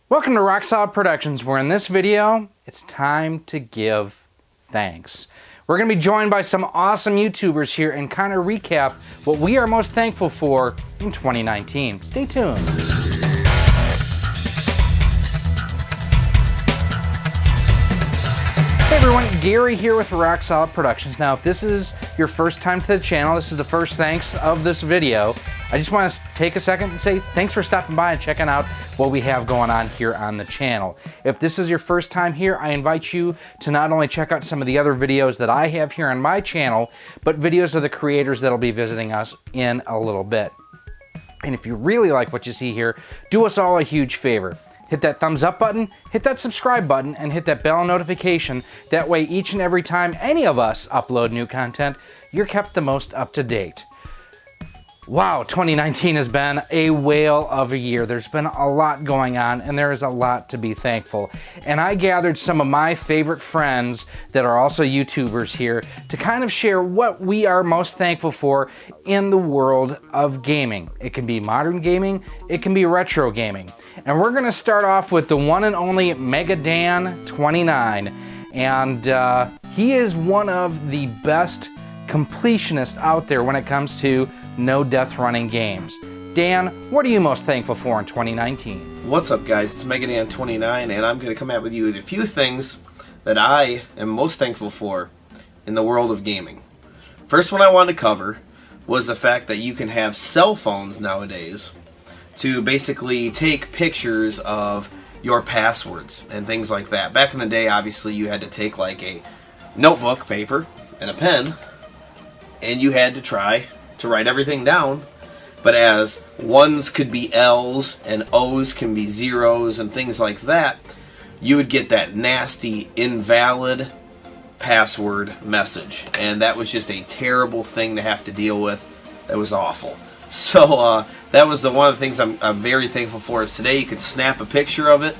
Welcome to Rock Solid Productions, where in this video, it's time to give thanks. We're going to be joined by some awesome YouTubers here and kind of recap what we are most thankful for in 2019. Stay tuned. Hey everyone, Gary here with Rock Solid Productions. Now, if this is your first time to the channel, this is the first thanks of this video. I just want to take a second and say thanks for stopping by and checking out what we have going on here on the channel. If this is your first time here, I invite you to not only check out some of the other videos that I have here on my channel, but videos of the creators that'll be visiting us in a little bit. And if you really like what you see here, do us all a huge favor. Hit that thumbs up button, hit that subscribe button, and hit that bell notification. That way, each and every time any of us upload new content, you're kept the most up to date. Wow, 2019 has been a whale of a year. There's been a lot going on, and there is a lot to be thankful. And I gathered some of my favorite friends that are also YouTubers here to kind of share what we are most thankful for in the world of gaming. It can be modern gaming, it can be retro gaming. And we're gonna start off with the one and only Megadan29. And he is one of the best completionists out there when it comes to no death running games. Dan, what are you most thankful for in 2019? What's up, guys? It's Megadan29, and I'm going to come out with you with a few things that I am most thankful for in the world of gaming. First one I wanted to cover was the fact that you can have cell phones nowadays to basically take pictures of your passwords and things like that. Back in the day, obviously, you had to take like a notebook, paper, and a pen, and you had to try to write everything down, but as ones could be L's and O's can be zeros and things like that, you would get that nasty invalid password message, and that was just a terrible thing to have to deal with. That was awful. So that was one of the things I'm very thankful for is today you can snap a picture of it,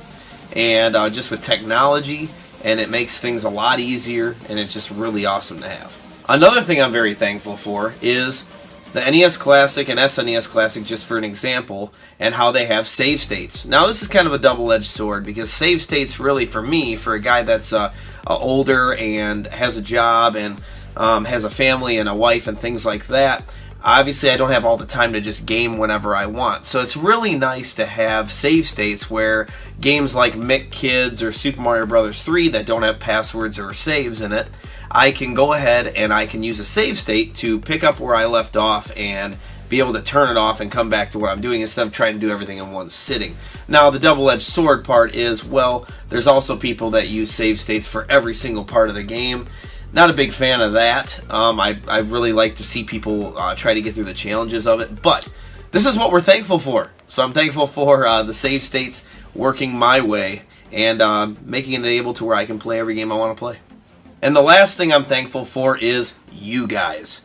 and just with technology, and it makes things a lot easier, and it's just really awesome to have. Another thing I'm very thankful for is the NES Classic and SNES Classic, just for an example, and how they have save states. Now, this is kind of a double-edged sword, because save states really, for me, for a guy that's older and has a job and has a family and a wife and things like that, obviously I don't have all the time to just game whenever I want. So it's really nice to have save states where games like Mick Kids or Super Mario Bros. 3 that don't have passwords or saves in it, I can go ahead and I can use a save state to pick up where I left off and be able to turn it off and come back to what I'm doing instead of trying to do everything in one sitting. Now, the double-edged sword part is, well, there's also people that use save states for every single part of the game. Not a big fan of that. I really like to see people try to get through the challenges of it, but this is what we're thankful for. So I'm thankful for the save states working my way and making it able to where I can play every game I want to play. And the last thing I'm thankful for is you guys,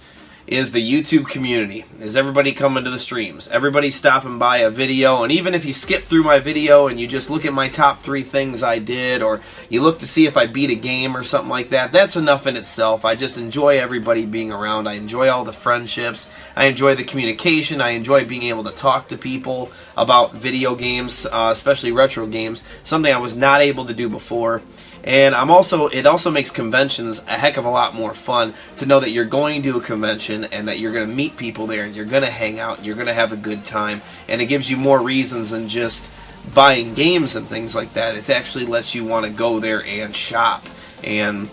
is the YouTube community, is everybody coming to the streams, everybody stopping by a video, and even if you skip through my video and you just look at my top 3 things I did, or you look to see if I beat a game or something like that, that's enough in itself. I just enjoy everybody being around. I enjoy all the friendships. I enjoy the communication. I enjoy being able to talk to people about video games, especially retro games, something I was not able to do before. And it also makes conventions a heck of a lot more fun to know that you're going to a convention and that you're going to meet people there and you're going to hang out and you're going to have a good time. And it gives you more reasons than just buying games and things like that. It actually lets you want to go there and shop and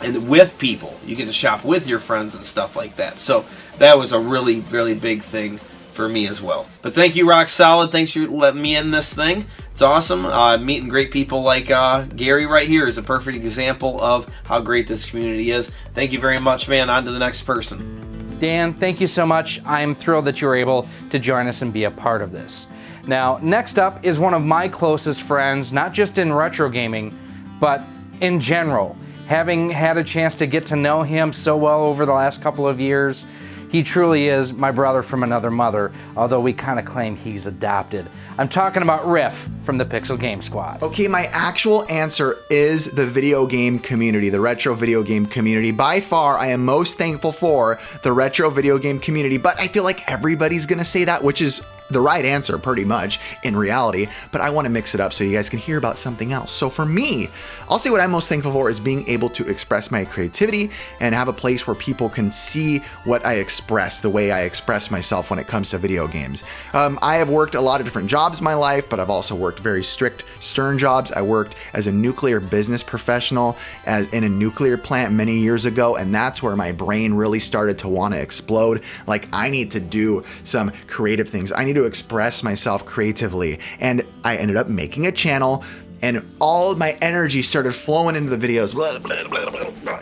with people. You get to shop with your friends and stuff like that. So that was a really, really big thing for me as well. But thank you, Rock Solid. Thanks for letting me in this thing. It's awesome. Meeting great people like Gary right here is a perfect example of how great this community is. Thank you very much, man. On to the next person. Dan, thank you so much. I am thrilled that you were able to join us and be a part of this. Now, next up is one of my closest friends, not just in retro gaming, but in general. Having had a chance to get to know him so well over the last couple of years, he truly is my brother from another mother, although we kind of claim he's adopted. I'm talking about Riff from the Pixel Game Squad. Okay, my actual answer is the video game community, the retro video game community. By far, I am most thankful for the retro video game community, but I feel like everybody's gonna say that, which is the right answer pretty much in reality, but I want to mix it up so you guys can hear about something else. So for me, I'll say what I'm most thankful for is being able to express my creativity and have a place where people can see what I express, the way I express myself when it comes to video games. I have worked a lot of different jobs in my life, but I've also worked very strict, stern jobs. I worked as a nuclear business professional in a nuclear plant many years ago, and that's where my brain really started to want to explode. Like, I need to do some creative things. I need to express myself creatively. And I ended up making a channel, and all of my energy started flowing into the videos,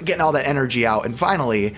getting all that energy out. And finally,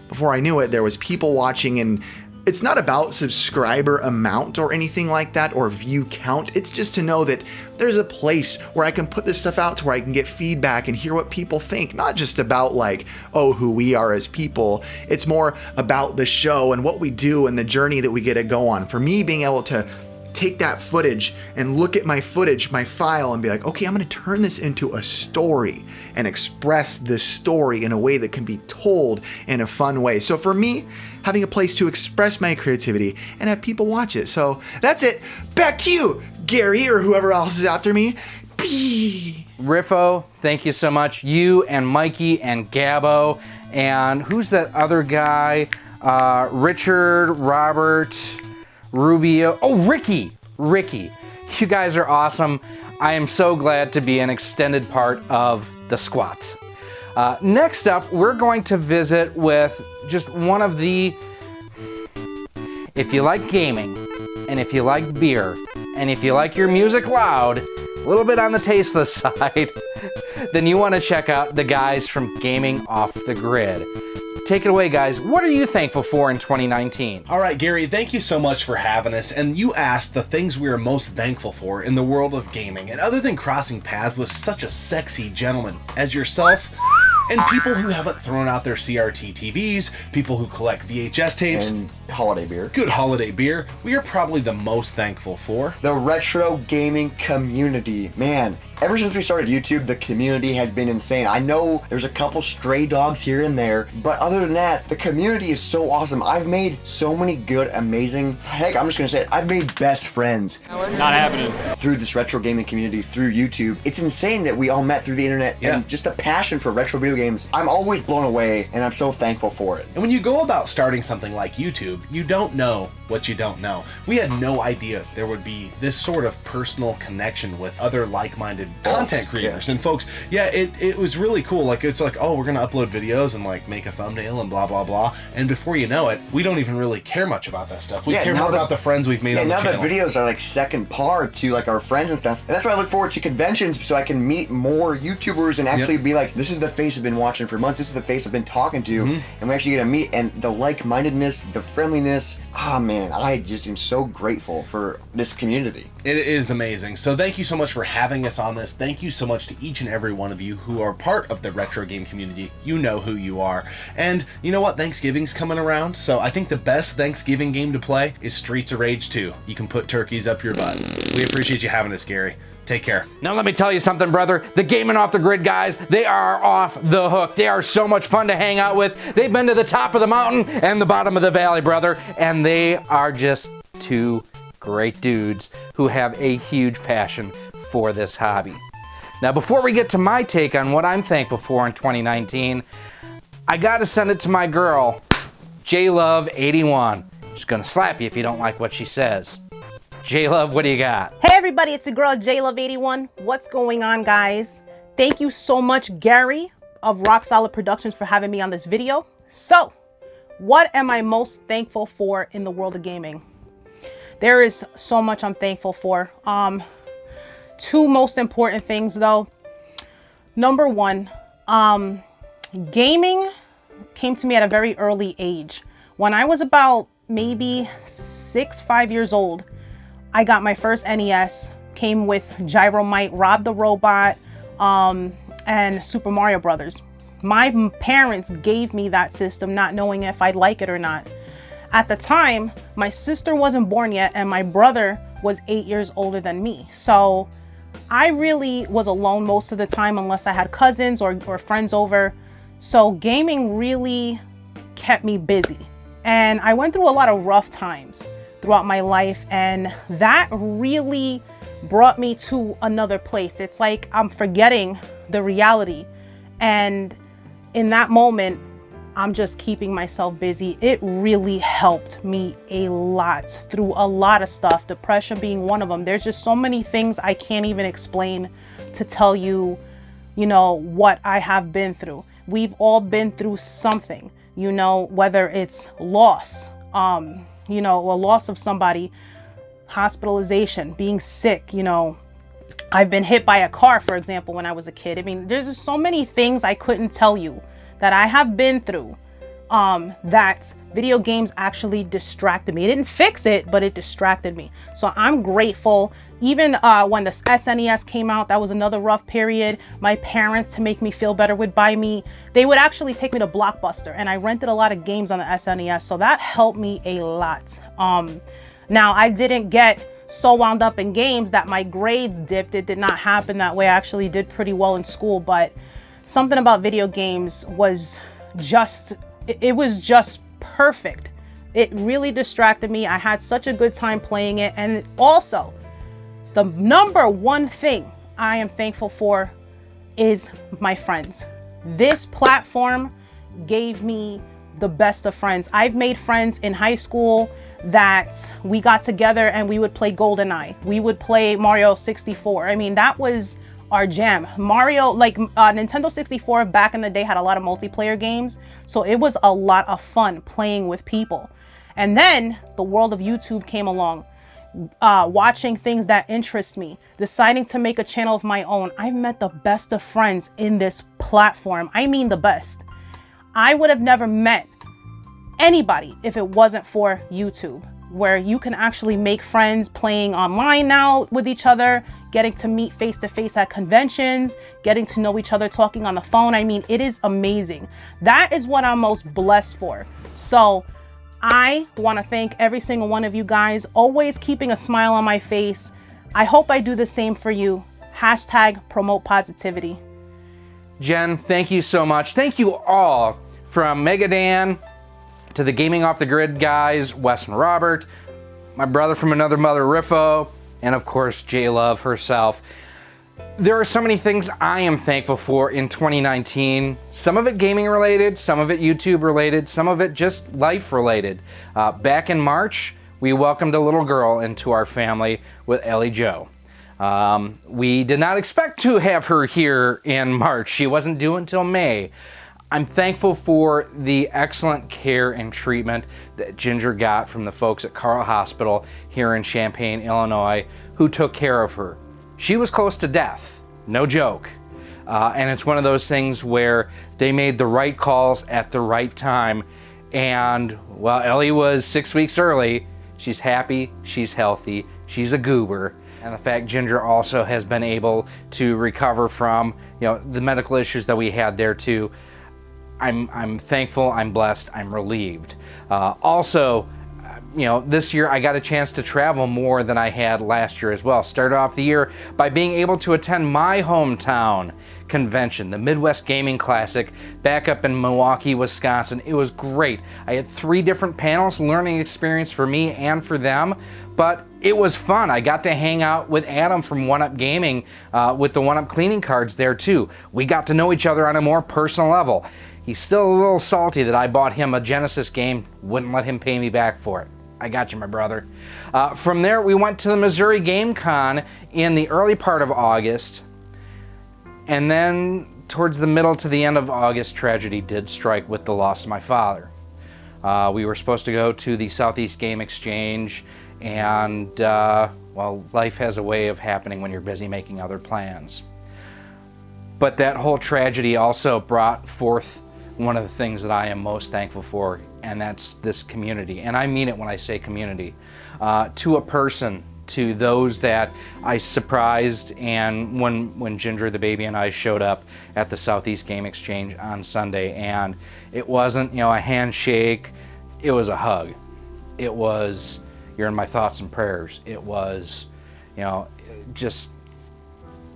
before I knew it, there was people watching, and it's not about subscriber amount or anything like that or view count. It's just to know that there's a place where I can put this stuff out to where I can get feedback and hear what people think. Not just about like, oh, who we are as people. It's more about the show and what we do and the journey that we get to go on. For me, being able to take that footage and look at my footage, my file, and be like, okay, I'm gonna turn this into a story and express this story in a way that can be told in a fun way. So for me, having a place to express my creativity and have people watch it. So that's it. Back to you, Gary, or whoever else is after me. Riffo, thank you so much. You and Mikey and Gabbo, and who's that other guy? Richard, Robert, Rubio, oh, Ricky. You guys are awesome. I am so glad to be an extended part of the squad. Next up, we're going to visit with just one of the, if you like gaming, and if you like beer, and if you like your music loud, a little bit on the tasteless side, then you want to check out the guys from Gaming Off the Grid. Take it away, guys. What are you thankful for in 2019? All right, Gary, thank you so much for having us. And you asked the things we are most thankful for in the world of gaming. And other than crossing paths with such a sexy gentleman as yourself, and people who haven't thrown out their CRT TVs, people who collect VHS tapes, and holiday beer. Good holiday beer, we are probably the most thankful for the retro gaming community. Man, ever since we started YouTube, the community has been insane. I know there's a couple stray dogs here and there, but other than that, the community is so awesome. I've made so many good, amazing, heck, I'm just gonna say it, I've made best friends. Not happening. Through this retro gaming community, through YouTube. It's insane that we all met through the internet, and just the passion for retro video games. I'm always blown away, and I'm so thankful for it. And when you go about starting something like YouTube, you don't know what you don't know. We had no idea there would be this sort of personal connection with other like-minded content creators. And folks, it was really cool. Like, it's like, oh, we're gonna upload videos and like make a thumbnail and blah blah blah, and before you know it, we don't even really care much about that stuff. We care more about the friends we've made on the channel. Now the videos are like second part to like our friends and stuff, and that's why I look forward to conventions, so I can meet more YouTubers and actually be like, this is the face I've been watching for months, this is the face I've been talking to, and we actually get to meet, and the like-mindedness, the friendliness, man, I just am so grateful for this community. It is amazing. So thank you so much for having us on this. Thank you so much to each and every one of you who are part of the retro game community. You know who you are. And you know what? Thanksgiving's coming around, so I think the best Thanksgiving game to play is Streets of Rage 2. You can put turkeys up your butt. We appreciate you having us, Gary. Take care. Now let me tell you something, brother. The Gaming Off the Grid guys, they are off the hook. They are so much fun to hang out with. They've been to the top of the mountain and the bottom of the valley, brother. And they are just two great dudes who have a huge passion for this hobby. Now, before we get to my take on what I'm thankful for in 2019, I gotta send it to my girl, JLuv81. She's gonna slap you if you don't like what she says. JLuv, what do you got? Hey everybody, it's your girl JLuv81. What's going on, guys? Thank you so much, Gary of Rock Solid Productions, for having me on this video. So, what am I most thankful for in the world of gaming? There is so much I'm thankful for. Two most important things though. Number one, gaming came to me at a very early age. When I was about maybe 5 years old, I got my first NES, came with Gyromite, Rob the Robot, and Super Mario Brothers. My parents gave me that system not knowing if I'd like it or not. At the time, my sister wasn't born yet and my brother was 8 years older than me. So I really was alone most of the time unless I had cousins or friends over. So gaming really kept me busy. And I went through a lot of rough times. throughout my life, and that really brought me to another place. It's like I'm forgetting the reality, and in that moment I'm just keeping myself busy. It really helped me a lot through a lot of stuff, depression being one of them. There's just so many things I can't even explain to tell you, you know, what I have been through. We've all been through something, you know, whether it's loss, you know, a loss of somebody, hospitalization, being sick, you know. I've been hit by a car, for example, when I was a kid. I mean, there's just so many things I couldn't tell you that I have been through, that video games actually distracted me. It didn't fix it, but it distracted me. So I'm grateful. Even when the SNES came out, that was another rough period. My parents, to make me feel better, would buy me, they would actually take me to Blockbuster, and I rented a lot of games on the SNES. So that helped me a lot. Now, I didn't get so wound up in games that my grades dipped. It did not happen that way. I actually did pretty well in school, but something about video games was just, it was just perfect. It really distracted me. I had such a good time playing it. And also, the number one thing I am thankful for is my friends. This platform gave me the best of friends. I've made friends in high school that we got together and we would play GoldenEye. We would play Mario 64. I mean, that was our jam. Mario, like Nintendo 64 back in the day had a lot of multiplayer games. So it was a lot of fun playing with people. And then the world of YouTube came along. Watching things that interest me, deciding to make a channel of my own. I've met the best of friends in this platform. I mean the best. I would have never met anybody if it wasn't for YouTube, where you can actually make friends playing online now with each other, getting to meet face to face at conventions, getting to know each other, talking on the phone. I mean, it is amazing. That is what I'm most blessed for. So I want to thank every single one of you guys, always keeping a smile on my face. I hope I do the same for you. Hashtag promote positivity. Jen, thank you so much. Thank you all, from Megadan to the Gaming Off the Grid guys, Wes and Robert, my brother from another mother, Riffo, and of course, JLuv herself. There are so many things I am thankful for in 2019. Some of it gaming related, some of it YouTube related, some of it just life related. Back in March, we welcomed a little girl into our family with Ellie Jo. We did not expect to have her here in March. She wasn't due until May. I'm thankful for the excellent care and treatment that Ginger got from the folks at Carle Hospital here in Champaign, Illinois, who took care of her. She was close to death, no joke. And it's one of those things where they made the right calls at the right time. And while Ellie was 6 weeks early, she's happy, she's healthy, she's a goober. And the fact Ginger also has been able to recover from, you know, the medical issues that we had there too. I'm thankful, I'm blessed, I'm relieved. Also, you know, this year I got a chance to travel more than I had last year as well. Started off the year by being able to attend my hometown convention, the Midwest Gaming Classic, back up in Milwaukee, Wisconsin. It was great. I had 3 different panels, learning experience for me and for them, but it was fun. I got to hang out with Adam from 1UP Gaming with the 1UP cleaning cards there too. We got to know each other on a more personal level. He's still a little salty that I bought him a Genesis game, wouldn't let him pay me back for it. I got you, my brother. From there, we went to the Missouri Game Con in the early part of August. And then towards the middle to the end of August, tragedy did strike with the loss of my father. We were supposed to go to the Southeast Game Exchange, and well, life has a way of happening when you're busy making other plans. But that whole tragedy also brought forth one of the things that I am most thankful for, and that's this community. And I mean it when I say community. To a person, to those that I surprised, and when Ginger the baby and I showed up at the Southeast Game Exchange on Sunday, and it wasn't, you know, a handshake, it was a hug. It was, you're in my thoughts and prayers. It was, you know, just,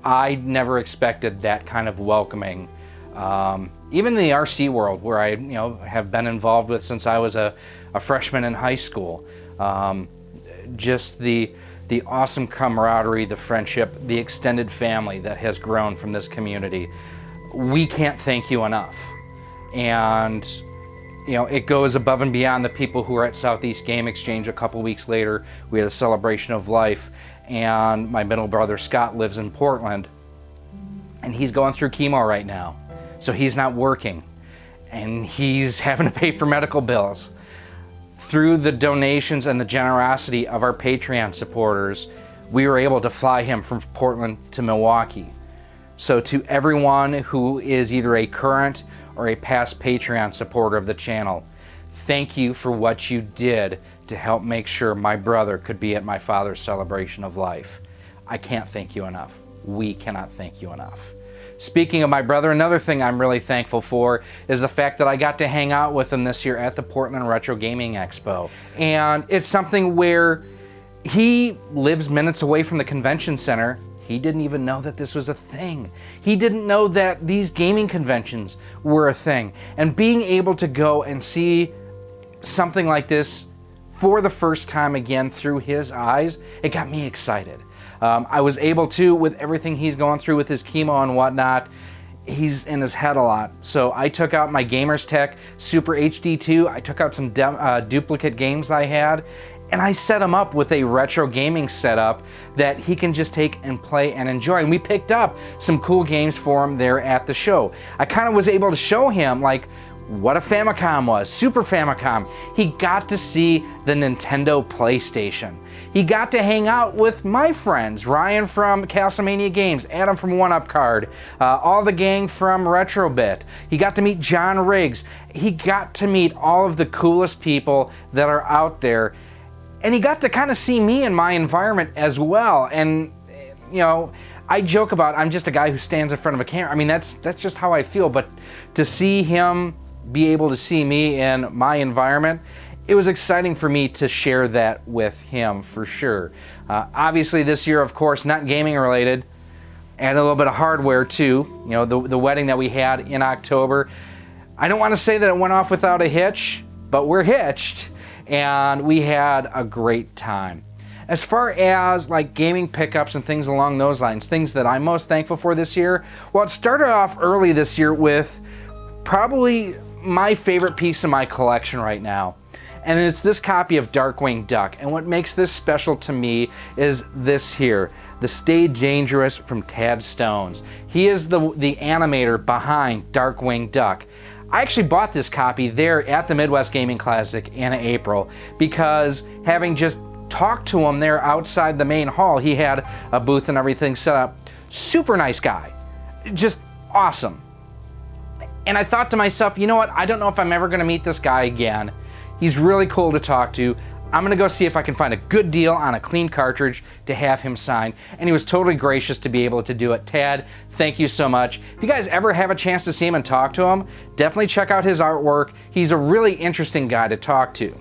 I never expected that kind of welcoming. Even in the RC world, where I, you know, have been involved with since I was a freshman in high school, just the awesome camaraderie, the friendship, the extended family that has grown from this community. We can't thank you enough. And you know, it goes above and beyond the people who are at Southeast Game Exchange. A couple weeks later, we had a celebration of life, and my middle brother Scott lives in Portland, and he's going through chemo right now. So he's not working, and he's having to pay for medical bills. Through the donations and the generosity of our Patreon supporters, we were able to fly him from Portland to Milwaukee. So to everyone who is either a current or a past Patreon supporter of the channel, thank you for what you did to help make sure my brother could be at my father's celebration of life. I can't thank you enough. We cannot thank you enough. Speaking of my brother, another thing I'm really thankful for is the fact that I got to hang out with him this year at the Portland Retro Gaming Expo. And it's something where he lives minutes away from the convention center. He didn't even know that this was a thing. He didn't know that these gaming conventions were a thing. And being able to go and see something like this for the first time again through his eyes, it got me excited. I was able to, with everything he's going through with his chemo and whatnot, he's in his head a lot. So I took out my Gamers Tech Super HD2, I took out some duplicate games I had, and I set him up with a retro gaming setup that he can just take and play and enjoy. And we picked up some cool games for him there at the show. I kind of was able to show him like what a Famicom was, Super Famicom. He got to see the Nintendo PlayStation. He got to hang out with my friends, Ryan from Castlemania Games, Adam from One Up Card, all the gang from Retrobit. He got to meet John Riggs. He got to meet all of the coolest people that are out there. And he got to kind of see me in my environment as well. And, you know, I joke about I'm just a guy who stands in front of a camera. I mean, that's just how I feel. But to see him be able to see me in my environment, it was exciting for me to share that with him for sure. Obviously this year, of course, not gaming related, and a little bit of hardware too. You know, the wedding that we had in October. I don't want to say that it went off without a hitch, but we're hitched. And we had a great time. As far as like gaming pickups and things along those lines, things that I'm most thankful for this year, well, it started off early this year with probably my favorite piece of my collection right now. And it's this copy of Darkwing Duck. And what makes this special to me is this here, the Stay Dangerous from Tad Stones. He is the animator behind Darkwing Duck. I actually bought this copy there at the Midwest Gaming Classic in April because having just talked to him there outside the main hall, he had a booth and everything set up. Super nice guy, just awesome. And I thought to myself, you know what? I don't know if I'm ever gonna meet this guy again. He's really cool to talk to. I'm gonna go see if I can find a good deal on a clean cartridge to have him sign. And he was totally gracious to be able to do it. Tad, thank you so much. If you guys ever have a chance to see him and talk to him, definitely check out his artwork. He's a really interesting guy to talk to.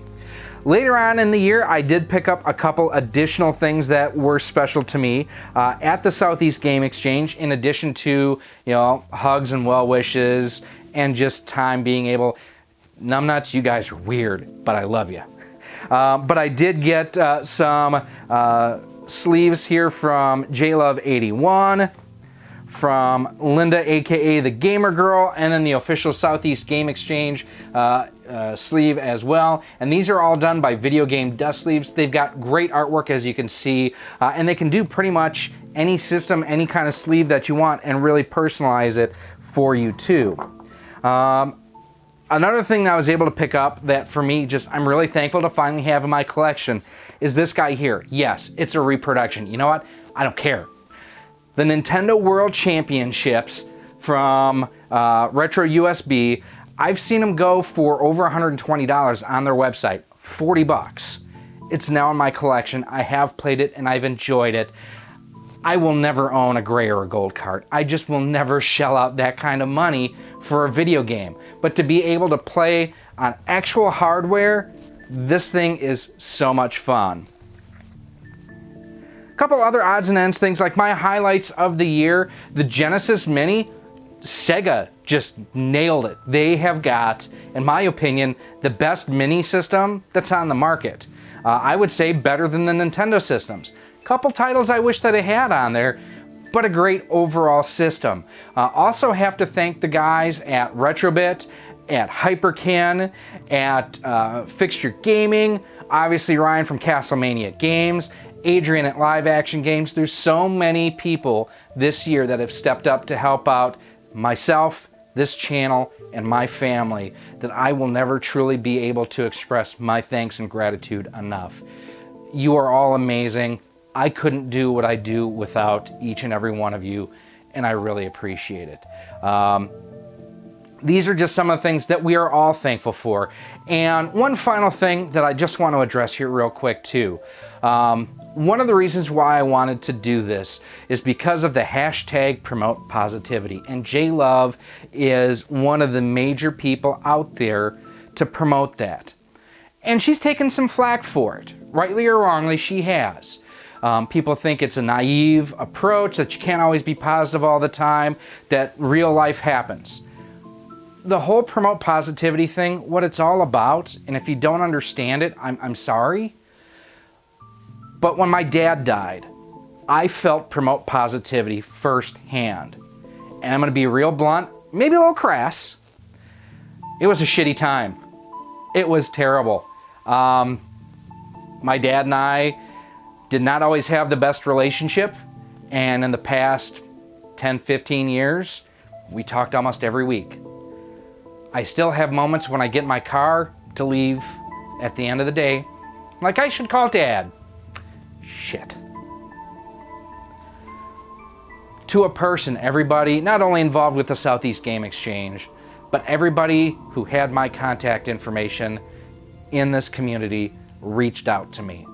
Later on in the year, I did pick up a couple additional things that were special to me at the Southeast Game Exchange, in addition to, you know, hugs and well wishes and just time being able. Numbnuts, you guys are weird, but I love you. But I did get some sleeves here from JLuv81, from Linda, aka the Gamer Girl, and then the official Southeast Game Exchange sleeve as well. And these are all done by Video Game Dust Sleeves. They've got great artwork, as you can see, and they can do pretty much any system, any kind of sleeve that you want, and really personalize it for you too. Another thing that I was able to pick up that for me, just I'm really thankful to finally have in my collection is this guy here. Yes, it's a reproduction. You know what? I don't care. The Nintendo World Championships from Retro USB, I've seen them go for over $120 on their website, 40 bucks. It's now in my collection. I have played it and I've enjoyed it. I will never own a gray or a gold card. I just will never shell out that kind of money for a video game. But to be able to play on actual hardware, this thing is so much fun. A couple other odds and ends things, like my highlights of the year, the Genesis Mini, Sega just nailed it. They have got, in my opinion, the best mini system that's on the market. I would say better than the Nintendo systems. Couple titles I wish that I had on there, but a great overall system. Also have to thank the guys at Retrobit, at Hyperkin, at Fixture Gaming, obviously Ryan from Castlemania Games, Adrian at Live Action Games. There's so many people this year that have stepped up to help out myself, this channel, and my family that I will never truly be able to express my thanks and gratitude enough. You are all amazing. I couldn't do what I do without each and every one of you, and I really appreciate it. These are just some of the things that we are all thankful for. And one final thing that I just want to address here real quick too. One of the reasons why I wanted to do this is because of the hashtag promote positivity. And JLuv is one of the major people out there to promote that. And she's taken some flack for it. Rightly or wrongly, she has. People think it's a naive approach, that you can't always be positive all the time, that real life happens. The whole promote positivity thing, what it's all about, and if you don't understand it, I'm sorry. But when my dad died, I felt promote positivity firsthand. And I'm gonna be real blunt, maybe a little crass. It was a shitty time. It was terrible. My dad and I did not always have the best relationship. And in the past 10, 15 years, we talked almost every week. I still have moments when I get in my car to leave at the end of the day, like I should call Dad. Shit. To a person, everybody, not only involved with the Southeast Game Exchange, but everybody who had my contact information in this community reached out to me.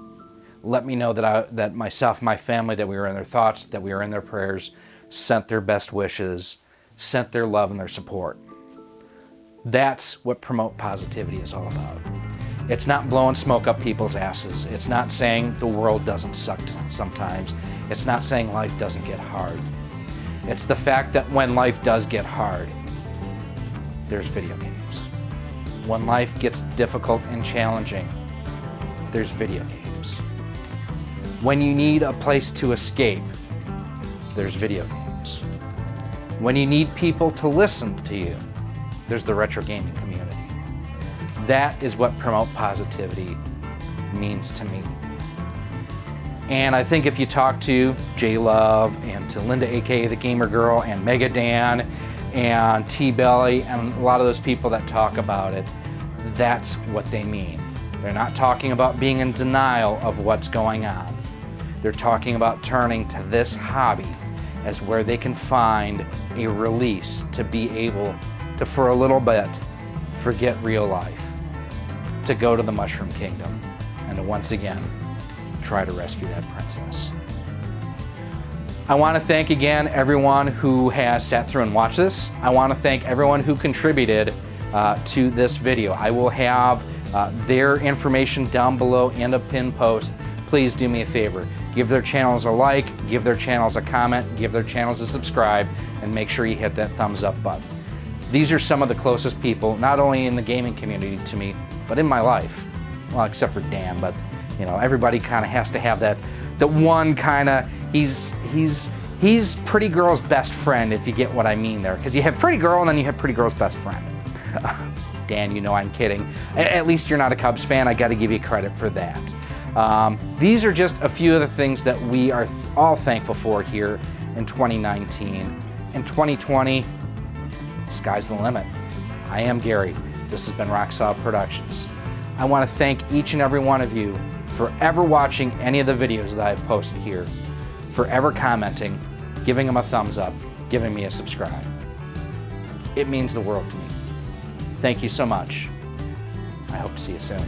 Let me know that myself, my family, that we were in their thoughts, that we were in their prayers, sent their best wishes, sent their love and their support. That's what promote positivity is all about. It's not blowing smoke up people's asses. It's not saying the world doesn't suck sometimes. It's not saying life doesn't get hard. It's the fact that when life does get hard, there's video games. When life gets difficult and challenging, there's video games. When you need a place to escape, there's video games. When you need people to listen to you, there's the retro gaming community. That is what promote positivity means to me. And I think if you talk to JLuv and to Linda, aka the Gamer Girl, and Megadan and T-Belly and a lot of those people that talk about it, that's what they mean. They're not talking about being in denial of what's going on. They're talking about turning to this hobby as where they can find a release to be able to, for a little bit, forget real life, to go to the Mushroom Kingdom, and to once again try to rescue that princess. I want to thank again everyone who has sat through and watched this. I want to thank everyone who contributed to this video. I will have their information down below in a pinned post. Please do me a favor. Give their channels a like, give their channels a comment, give their channels a subscribe, and make sure you hit that thumbs up button. These are some of the closest people, not only in the gaming community to me, but in my life. Well, except for Dan, but you know, everybody kind of has to have that, the one kind of, he's pretty girl's best friend, if you get what I mean there. Because you have pretty girl and then you have pretty girl's best friend. Dan, you know I'm kidding. At least you're not a Cubs fan. I got to give you credit for that. These are just a few of the things that we are all thankful for here in 2019. In 2020, sky's the limit. I am Gary. This has been Rock Solid Productions. I want to thank each and every one of you for ever watching any of the videos that I've posted here, for ever commenting, giving them a thumbs up, giving me a subscribe. It means the world to me. Thank you so much. I hope to see you soon.